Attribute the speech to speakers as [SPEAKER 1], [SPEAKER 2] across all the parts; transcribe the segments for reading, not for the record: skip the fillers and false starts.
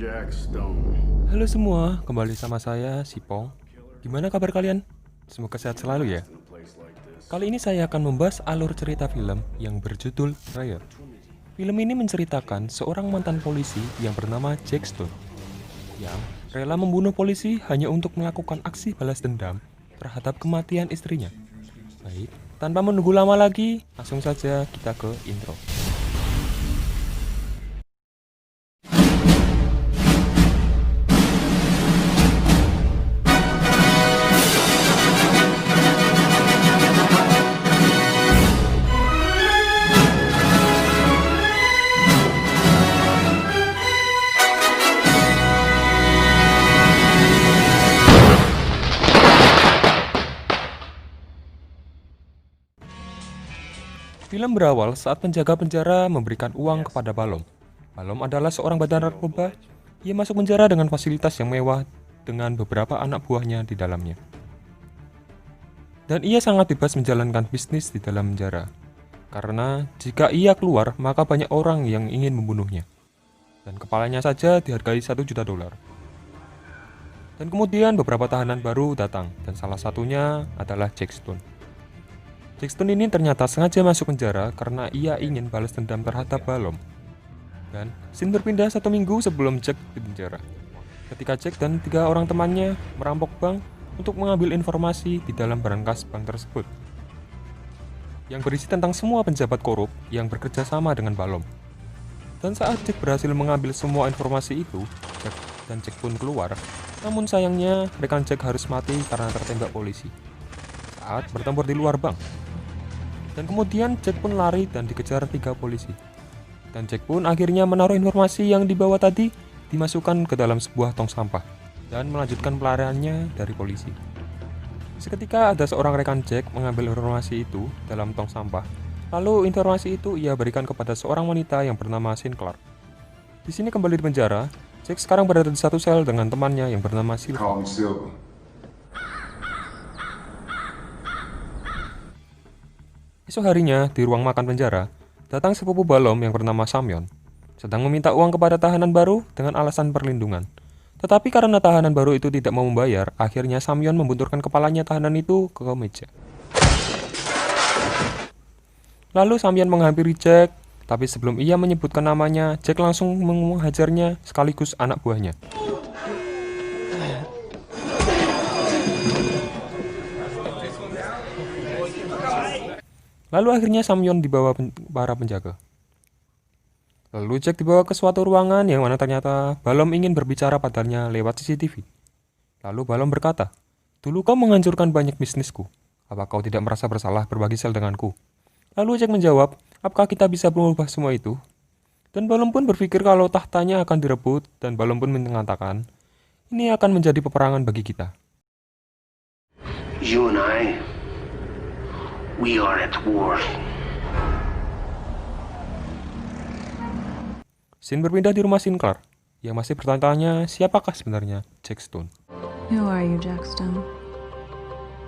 [SPEAKER 1] Jack Stone.
[SPEAKER 2] Halo semua, kembali sama saya, Sipong. Gimana kabar kalian? Semoga sehat selalu ya. Kali ini saya akan membahas alur cerita film yang berjudul Riot. Film ini menceritakan seorang mantan polisi yang bernama Jack Stone yang rela membunuh polisi hanya untuk melakukan aksi balas dendam terhadap kematian istrinya. Baik, tanpa menunggu lama lagi, langsung saja kita ke intro. Film berawal saat penjaga penjara memberikan uang kepada Balom. Balom adalah seorang bandar narkoba. Ia masuk penjara dengan fasilitas yang mewah dengan beberapa anak buahnya di dalamnya. Dan ia sangat bebas menjalankan bisnis di dalam penjara. Karena jika ia keluar, maka banyak orang yang ingin membunuhnya. Dan kepalanya saja dihargai $1 juta. Dan kemudian beberapa tahanan baru datang, dan salah satunya adalah Jack Stone. Jack Stone ini ternyata sengaja masuk penjara karena ia ingin balas dendam terhadap Balom. Dan scene berpindah 1 minggu sebelum Jack di penjara. Ketika Jack dan 3 orang temannya merampok bank untuk mengambil informasi di dalam berangkas bank tersebut, yang berisi tentang semua penjabat korup yang bekerja sama dengan Balom. Dan saat Jack berhasil mengambil semua informasi itu, Jack pun keluar. Namun sayangnya rekan Jack harus mati karena tertembak polisi saat bertempur di luar bank. Dan kemudian Jack pun lari dan dikejar 3 polisi. Dan Jack pun akhirnya menaruh informasi yang dibawa tadi dimasukkan ke dalam sebuah tong sampah dan melanjutkan pelariannya dari polisi. Seketika ada seorang rekan Jack mengambil informasi itu dalam tong sampah. Lalu informasi itu ia berikan kepada seorang wanita yang bernama Sinclair. Di sini kembali di penjara, Jack sekarang berada di satu sel dengan temannya yang bernama Sylvie.
[SPEAKER 3] Call him Sylvie.
[SPEAKER 2] Esok harinya, di ruang makan penjara, datang sepupu Balom yang bernama Samyon, sedang meminta uang kepada tahanan baru dengan alasan perlindungan. Tetapi karena tahanan baru itu tidak mau membayar, akhirnya Samyon membenturkan kepalanya tahanan itu ke meja. Lalu Samyon menghampiri Jack, tapi sebelum ia menyebutkan namanya, Jack langsung menghajarnya sekaligus anak buahnya. Lalu akhirnya Samyon dibawa para penjaga. Lalu Jack dibawa ke suatu ruangan yang mana ternyata Balom ingin berbicara padanya lewat CCTV. Lalu Balom berkata, "Dulu kau menghancurkan banyak bisnisku. Apa kau tidak merasa bersalah berbagi sel denganku?" Lalu Jack menjawab, "Apakah kita bisa mengubah semua itu?" Dan Balom pun berpikir kalau tahtanya akan direbut, dan Balom pun mengatakan, "Ini akan menjadi peperangan bagi kita."
[SPEAKER 4] You and I, we are at war.
[SPEAKER 2] Scene berpindah di rumah Sinclair, yang masih bertanya-tanya siapakah sebenarnya Jack Stone.
[SPEAKER 5] Who are you, Jack Stone?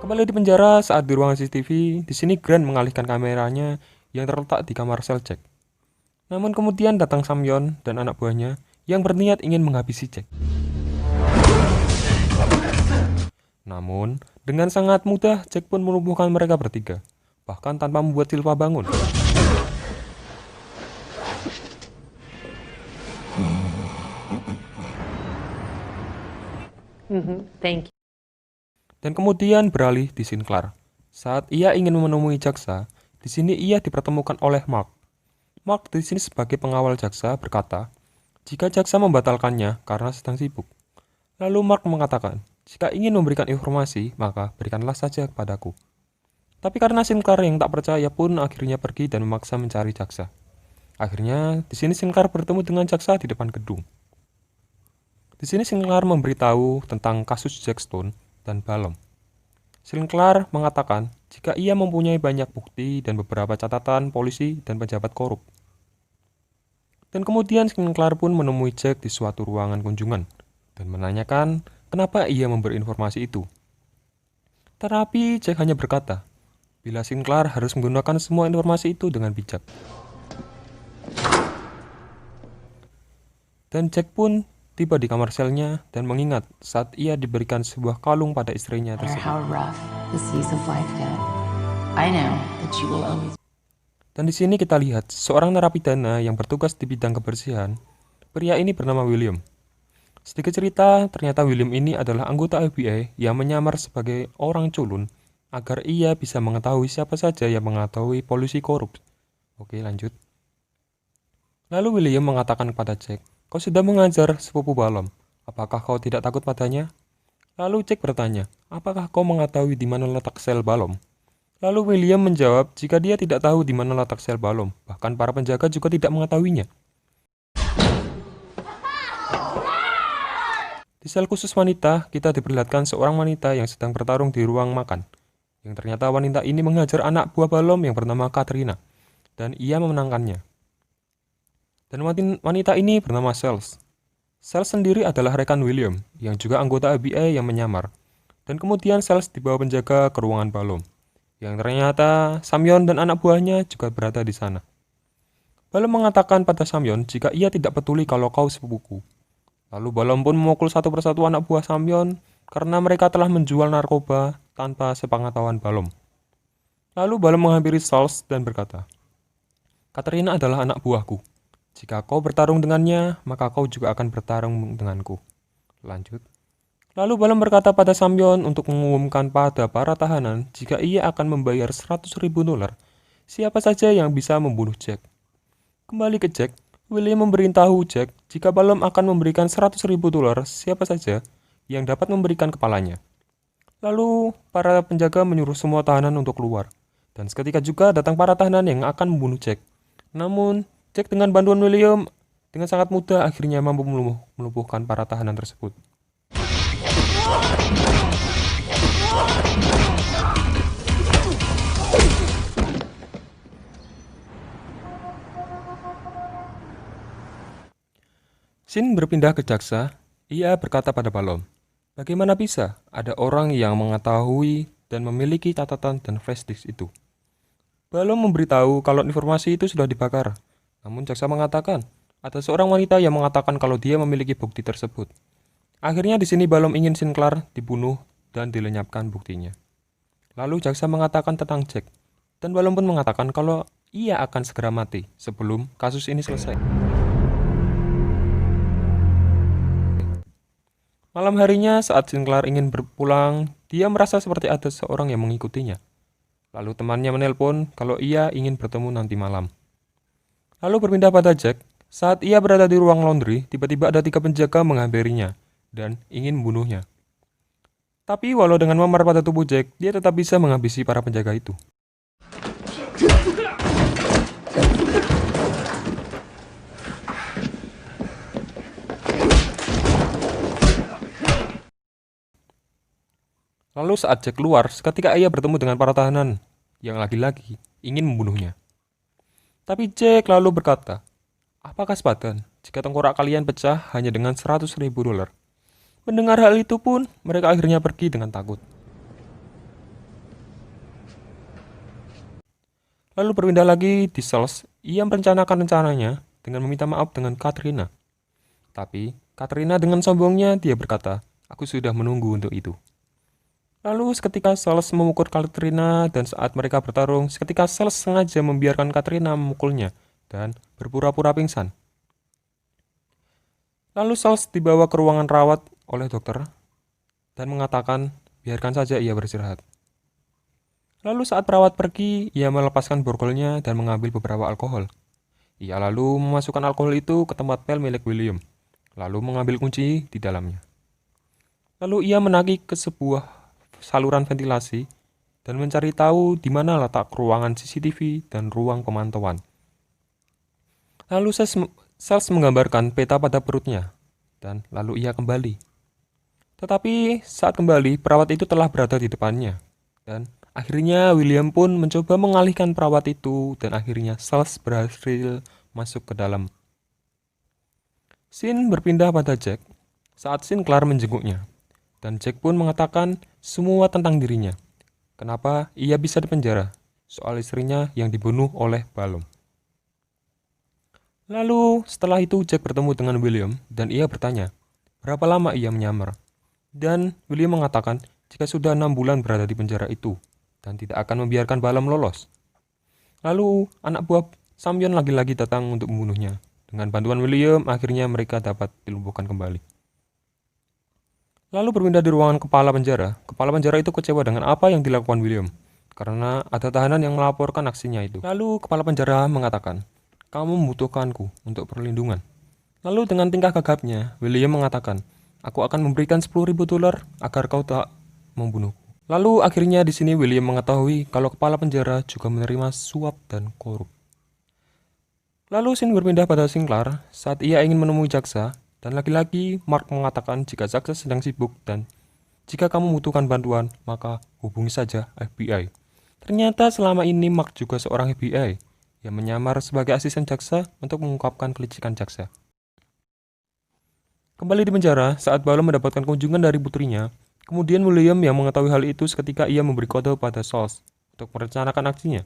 [SPEAKER 2] Kembali di penjara saat di ruangan CCTV, di sini Grant mengalihkan kameranya yang terletak di kamar sel Jack. Namun kemudian datang Samyon dan anak buahnya yang berniat ingin menghabisi Jack. Namun, dengan sangat mudah Jack pun melumpuhkan mereka bertiga, bahkan tanpa membuat Silva bangun.
[SPEAKER 5] Thank you.
[SPEAKER 2] Dan kemudian beralih di Sinclair. Saat ia ingin menemui jaksa, di sini ia dipertemukan oleh Mark. Mark di sini sebagai pengawal jaksa berkata, jika jaksa membatalkannya karena sedang sibuk. Lalu Mark mengatakan, jika ingin memberikan informasi, maka berikanlah saja kepadaku. Tapi karena Sinclair yang tak percaya pun akhirnya pergi dan memaksa mencari jaksa. Akhirnya, di sini Sinclair bertemu dengan jaksa di depan gedung. Di sini Sinclair memberitahu tentang kasus Jack Stone dan Balom. Sinclair mengatakan jika ia mempunyai banyak bukti dan beberapa catatan polisi dan pejabat korup. Dan kemudian Sinclair pun menemui Jack di suatu ruangan kunjungan dan menanyakan kenapa ia memberi informasi itu. Tetapi Jack hanya berkata, bila Sinclair harus menggunakan semua informasi itu dengan bijak. Dan Jack pun tiba di kamar selnya dan mengingat saat ia diberikan sebuah kalung pada istrinya
[SPEAKER 1] No matter
[SPEAKER 2] tersebut.
[SPEAKER 1] how rough the seas of life get, I know that you will always.
[SPEAKER 2] Dan di sini kita lihat seorang narapidana yang bertugas di bidang kebersihan. Pria ini bernama William. Sedikit cerita, ternyata William ini adalah anggota FBI yang menyamar sebagai orang culun agar ia bisa mengetahui siapa saja yang mengetahui polusi korup. Oke, lanjut. Lalu William mengatakan kepada Jack, "Kau sudah mengajar sepupu Balom. Apakah kau tidak takut padanya?" Lalu Jack bertanya, "Apakah kau mengetahui di mana letak sel Balom?" Lalu William menjawab jika dia tidak tahu di mana letak sel Balom, bahkan para penjaga juga tidak mengetahuinya. Di sel khusus wanita, kita diperlihatkan seorang wanita yang sedang bertarung di ruang makan. Yang ternyata wanita ini menghajar anak buah Balom yang bernama Katrina, dan ia memenangkannya. Dan wanita ini bernama Sales. Sales sendiri adalah rekan William, yang juga anggota FBI yang menyamar. Dan kemudian Sales dibawa penjaga ke ruangan Balom, yang ternyata Samyon dan anak buahnya juga berada di sana. Balom mengatakan pada Samyon jika ia tidak peduli kalau kau sepupuku. Lalu Balom pun memukul satu persatu anak buah Samyon karena mereka telah menjual narkoba tanpa sepengetahuan Balom. Lalu Balom menghampiri Sales dan berkata, "Katrina adalah anak buahku. Jika kau bertarung dengannya, maka kau juga akan bertarung denganku." Lanjut. Lalu Balom berkata pada Samyon untuk mengumumkan pada para tahanan jika ia akan membayar $100.000 siapa saja yang bisa membunuh Jack. Kembali ke Jack, William memberitahu Jack jika Balom akan memberikan $100.000 siapa saja yang dapat memberikan kepalanya. Lalu para penjaga menyuruh semua tahanan untuk keluar, dan seketika juga datang para tahanan yang akan membunuh Jack. Namun Jack dengan bantuan William dengan sangat mudah akhirnya mampu melumpuhkan para tahanan tersebut. Sin berpindah ke jaksa. Ia berkata pada Balom, "Bagaimana bisa ada orang yang mengetahui dan memiliki catatan dan flash disk itu?" Balom memberitahu kalau informasi itu sudah dibakar. Namun jaksa mengatakan, ada seorang wanita yang mengatakan kalau dia memiliki bukti tersebut. Akhirnya di sini Balom ingin Sinclair dibunuh dan dilenyapkan buktinya. Lalu jaksa mengatakan tentang Jack, dan Balom pun mengatakan kalau ia akan segera mati sebelum kasus ini selesai. Malam harinya saat Sinclair ingin berpulang, dia merasa seperti ada seorang yang mengikutinya. Lalu temannya menelpon kalau ia ingin bertemu nanti malam. Lalu berpindah pada Jack, saat ia berada di ruang laundry, tiba-tiba ada 3 penjaga menghampirinya dan ingin membunuhnya. Tapi walau dengan memar pada tubuh Jack, dia tetap bisa menghabisi para penjaga itu. Lalu saat Jack keluar, seketika ia bertemu dengan para tahanan yang lagi-lagi ingin membunuhnya. Tapi Jack lalu berkata, "Apakah sepadan jika tengkorak kalian pecah hanya dengan $100.000? Mendengar hal itu pun, mereka akhirnya pergi dengan takut. Lalu berpindah lagi di Sales, ia merencanakan rencananya dengan meminta maaf dengan Katrina. Tapi Katrina dengan sombongnya dia berkata, "Aku sudah menunggu untuk itu." Lalu seketika Sales memukul Katrina dan saat mereka bertarung, seketika Sales sengaja membiarkan Katrina memukulnya dan berpura-pura pingsan. Lalu Sales dibawa ke ruangan rawat oleh dokter dan mengatakan biarkan saja ia beristirahat. Lalu saat perawat pergi, ia melepaskan borgolnya dan mengambil beberapa alkohol. Ia lalu memasukkan alkohol itu ke tempat pel milik William, lalu mengambil kunci di dalamnya. Lalu ia menagih ke sebuah saluran ventilasi dan mencari tahu di mana letak ruangan CCTV dan ruang pemantauan. Lalu Sales menggambarkan peta pada perutnya dan lalu ia kembali. Tetapi saat kembali, perawat itu telah berada di depannya dan akhirnya William pun mencoba mengalihkan perawat itu dan akhirnya Sales berhasil masuk ke dalam. Scene berpindah pada Jack saat Sinclair menjenguknya. Dan Jack pun mengatakan semua tentang dirinya. Kenapa ia bisa dipenjara? Soal istrinya yang dibunuh oleh Balom. Lalu setelah itu Jack bertemu dengan William dan ia bertanya, berapa lama ia menyamar. Dan William mengatakan jika sudah 6 bulan berada di penjara itu dan tidak akan membiarkan Balom lolos. Lalu anak buah Samyon lagi-lagi datang untuk membunuhnya. Dengan bantuan William, akhirnya mereka dapat dilumpuhkan kembali. Lalu berpindah di ruangan kepala penjara. Kepala penjara itu kecewa dengan apa yang dilakukan William, karena ada tahanan yang melaporkan aksinya itu. Lalu kepala penjara mengatakan, "Kamu membutuhkanku untuk perlindungan." Lalu dengan tingkah gagapnya, William mengatakan, "Aku akan memberikan $10.000 agar kau tak membunuhku." Lalu akhirnya di sini William mengetahui kalau kepala penjara juga menerima suap dan korup. Lalu scene berpindah pada Sinclair saat ia ingin menemui jaksa, dan lagi-lagi Mark mengatakan jika jaksa sedang sibuk dan jika kamu membutuhkan bantuan, maka hubungi saja FBI. Ternyata selama ini Mark juga seorang FBI yang menyamar sebagai asisten jaksa untuk mengungkapkan kelicikan jaksa. Kembali di penjara, saat Balom mendapatkan kunjungan dari putrinya, kemudian William yang mengetahui hal itu seketika ia memberi kode pada Sauls untuk merencanakan aksinya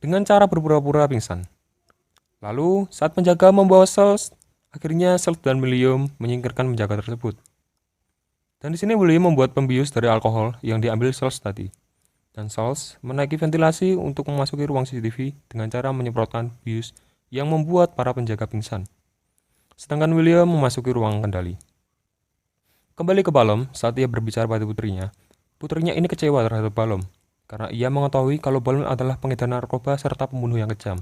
[SPEAKER 2] dengan cara berpura-pura pingsan. Lalu, saat penjaga membawa Sauls, akhirnya Sauls dan William menyingkirkan penjaga tersebut. Dan di sini William membuat pembius dari alkohol yang diambil Sauls tadi. Dan Sauls menaiki ventilasi untuk memasuki ruang CCTV dengan cara menyemprotkan bius yang membuat para penjaga pingsan. Sedangkan William memasuki ruang kendali. Kembali ke Balom, saat ia berbicara pada putrinya ini kecewa terhadap Balom karena ia mengetahui kalau Balom adalah pengedar narkoba serta pembunuh yang kejam.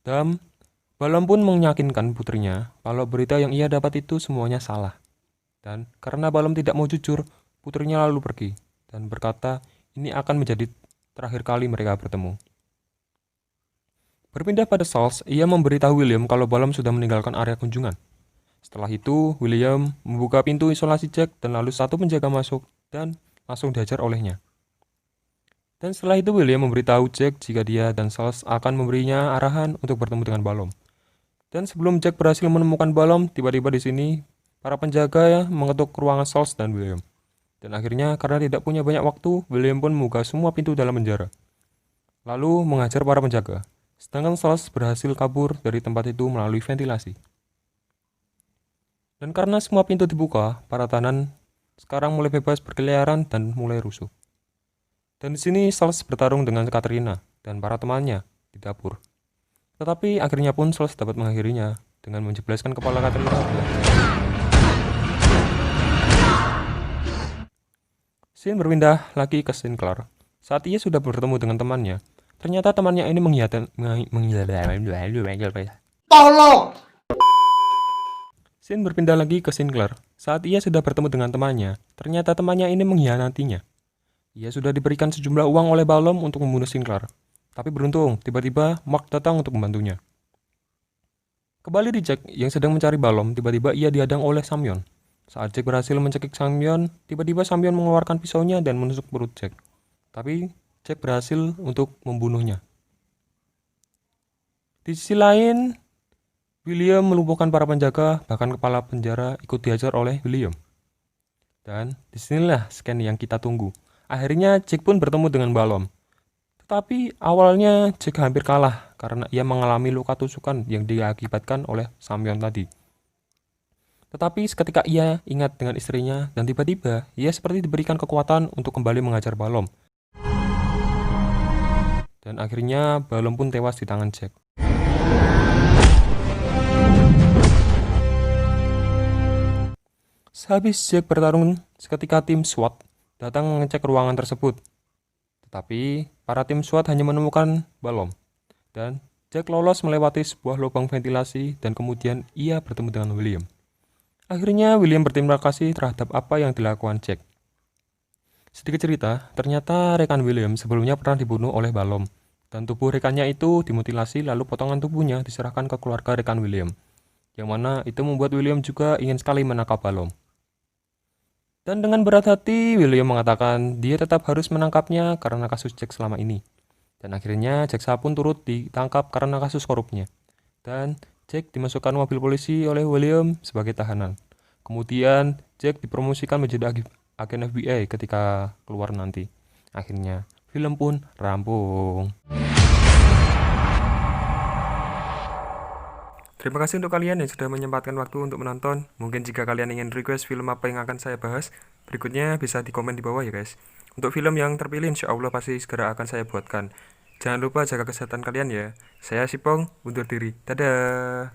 [SPEAKER 2] Dan Balom pun meyakinkan putrinya kalau berita yang ia dapat itu semuanya salah. Dan karena Balom tidak mau jujur, putrinya lalu pergi dan berkata ini akan menjadi terakhir kali mereka bertemu. Berpindah pada Sauls, ia memberitahu William kalau Balom sudah meninggalkan area kunjungan. Setelah itu, William membuka pintu isolasi Jack dan lalu satu penjaga masuk dan langsung dihajar olehnya. Dan setelah itu William memberitahu Jack jika dia dan Sauls akan memberinya arahan untuk bertemu dengan Balom. Dan sebelum Jack berhasil menemukan Balom, tiba-tiba di sini para penjaga mengetuk ruangan Sauls dan William. Dan akhirnya karena tidak punya banyak waktu, William pun membuka semua pintu dalam penjara, lalu menghajar para penjaga. Sedangkan Sauls berhasil kabur dari tempat itu melalui ventilasi. Dan karena semua pintu dibuka, para tahanan sekarang mulai bebas berkeliaran dan mulai rusuh. Dan di sini Sauls bertarung dengan Katrina dan para temannya di dapur. Tetapi akhirnya pun Sauls dapat mengakhirinya dengan menjebloskan kepala Katrina. Scene berpindah lagi ke Sinclair. Saat ia sudah bertemu dengan temannya, ternyata temannya ini
[SPEAKER 4] Tolong!
[SPEAKER 2] Scene berpindah lagi ke Sinclair. Saat ia sudah bertemu dengan temannya, ternyata temannya ini mengkhianatinya. Ia sudah diberikan sejumlah uang oleh Balom untuk membunuh Sinclair. Tapi beruntung, tiba-tiba Mark datang untuk membantunya. Kembali di Jack yang sedang mencari Balom, tiba-tiba ia dihadang oleh Samyon. Saat Jack berhasil mencekik Samyon, tiba-tiba Samyon mengeluarkan pisaunya dan menusuk perut Jack. Tapi Jack berhasil untuk membunuhnya. Di sisi lain, William melumpuhkan para penjaga, bahkan kepala penjara ikut dihajar oleh William. Dan disinilah scan yang kita tunggu. Akhirnya Jack pun bertemu dengan Balom. Tetapi awalnya Jack hampir kalah karena ia mengalami luka tusukan yang diakibatkan oleh Samyon tadi. Tetapi seketika ia ingat dengan istrinya dan tiba-tiba ia seperti diberikan kekuatan untuk kembali mengajar Balom. Dan akhirnya Balom pun tewas di tangan Jack. Sehabis Jack bertarung, seketika tim SWAT datang mengecek ruangan tersebut. Tetapi para tim SWAT hanya menemukan Balom. Dan Jack lolos melewati sebuah lubang ventilasi dan kemudian ia bertemu dengan William. Akhirnya William berterima kasih terhadap apa yang dilakukan Jack. Sedikit cerita, ternyata rekan William sebelumnya pernah dibunuh oleh Balom. Dan tubuh rekannya itu dimutilasi lalu potongan tubuhnya diserahkan ke keluarga rekan William. Yang mana itu membuat William juga ingin sekali menangkap Balom. Dan dengan berat hati, William mengatakan dia tetap harus menangkapnya karena kasus Jack selama ini. Dan akhirnya Jaksa pun turut ditangkap karena kasus korupnya. Dan Jack dimasukkan mobil polisi oleh William sebagai tahanan. Kemudian Jack dipromosikan menjadi agen FBI ketika keluar nanti. Akhirnya film pun rampung. Terima kasih untuk kalian yang sudah menyempatkan waktu untuk menonton. Mungkin jika kalian ingin request film apa yang akan saya bahas berikutnya, bisa di komen di bawah ya guys. Untuk film yang terpilih insya Allah pasti segera akan saya buatkan. Jangan lupa jaga kesehatan kalian ya. Saya Sipong, undur diri. Dadah.